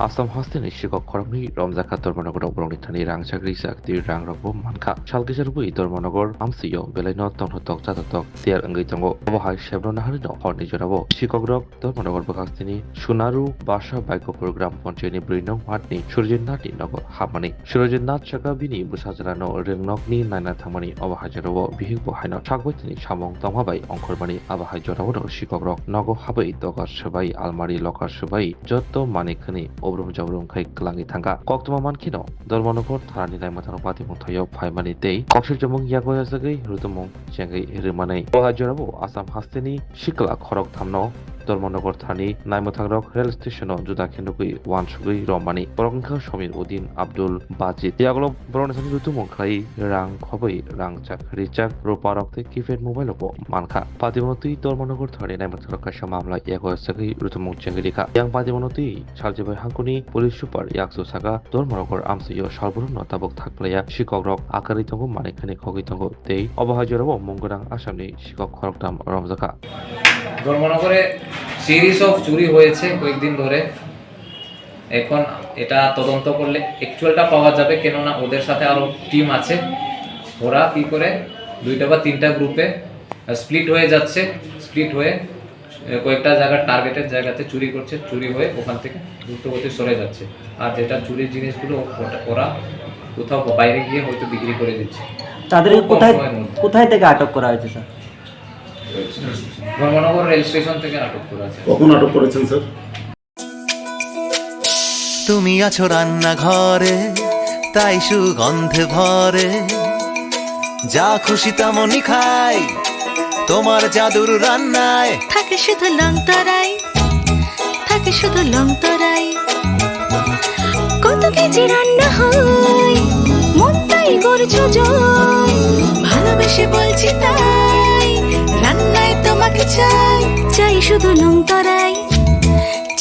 Asam hostin ishikok koromni Romzaka Tormonogor Obrongitani Rang Chagrisak Dir Rang Robo Manka Shalkisharbu Tormonogor Amsiyo Beleno Tonhotok Chatatok Tier Angitongo Obohai Shebron Harino Horni Jorabo Shikogrok Tormonogor Bakastini Shunaru Basha Baiko Program Poncheni Brino Hatni Shurjin Nati Nogo Hamani Shurjin Nat Chakabini Busazarano Ringnokni Nana Tamani Obahajarabo Bihibo Haino Chagwitini Shamong Tomhabai Onkorbani Abahajorabo Shikogrok Nogo Habai Dogar Shabai Almari Lokar Shabai Joto Manikani Obrum Jabrum Kai Klangi Tanga Koktuma Mankino Dormonogor Tarani Matano Pati Montoyo Paimani Day Kokshir Jamung Yagoya Zagi Rutumong Jangai Rimane Ohajorabo Asam Hastini Shikla Korok Tamno Dormonogor Thani Naimotagrok Rail Station Juda Kendukui Wan Shugui Romani Borongka Shomir Udin Abdul Bajit Yagolo Boronasani Rutumong Kai Rang Khoboi Rang Chak Richak Roparokte Kifet Mobile Lobo Manka Patimonoti Dormonogor Thani Naimotagrok Kashamamla Yagoya Zagi Rutumong Jangalika Yang Patimonoti Chaljibai Hankuni Police Super Yaksu Saga Dormonogor Amsiyo Shalburun Notabok Thakplaya Shikogrok Akaritongo Manikani Kogitongo Day Obahajorabo Mongorang Asamni Shikok Korokdam Romzaka ধর্মনগরে series of চুরি হয়েছে কয়েকদিন ধরে। এখন এটা তদন্ত করলে অ্যাকচুয়ালটা পাওয়া যাবে, কেননা ওদের সাথে আরো টিম আছে। ওরা কি করে দুইটা বা তিনটা গ্রুপে স্প্লিট হয়ে যাচ্ছে, স্প্লিট হয়ে কয়েকটা জায়গা টার্গেটের জায়গাতে চুরি করছে, চুরি হয়ে ওখান থেকে দ্রুতগতি সরে যাচ্ছে। আর যেটা চুরির জিনিসগুলো ওরা কোথাও বাইরে গিয়ে হয়তো বিক্রি করে দিচ্ছে। তাদেরকে কোথায় থেকে আটক করা হয়েছে স্যার? ধর্মনগর রেল স্টেশন থেকে আটক করা আছে। কখন আটক করেছেন স্যার? তুমি আছো রান্নাঘরে, তাই সুগন্ধে ভরে, যা খুশি তেমনই খাই, তোমার জাদুর রান্নায় থাকে শুধু লংতরাই, থাকে শুধু লংতরাই। কত কেজি রান্না হয়, মন তাই করছো জয়, ভালোবেসে বলছি তাই, রান্নায় তোমাকে চাই, চাই শুধু লংতরাই,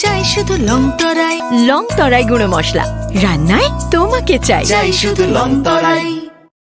চাই শুধু লংতরাই। লংতরাই গুঁড়ো মশলা, রান্নায় তোমাকে চাই, চাই শুধু লংতরাই।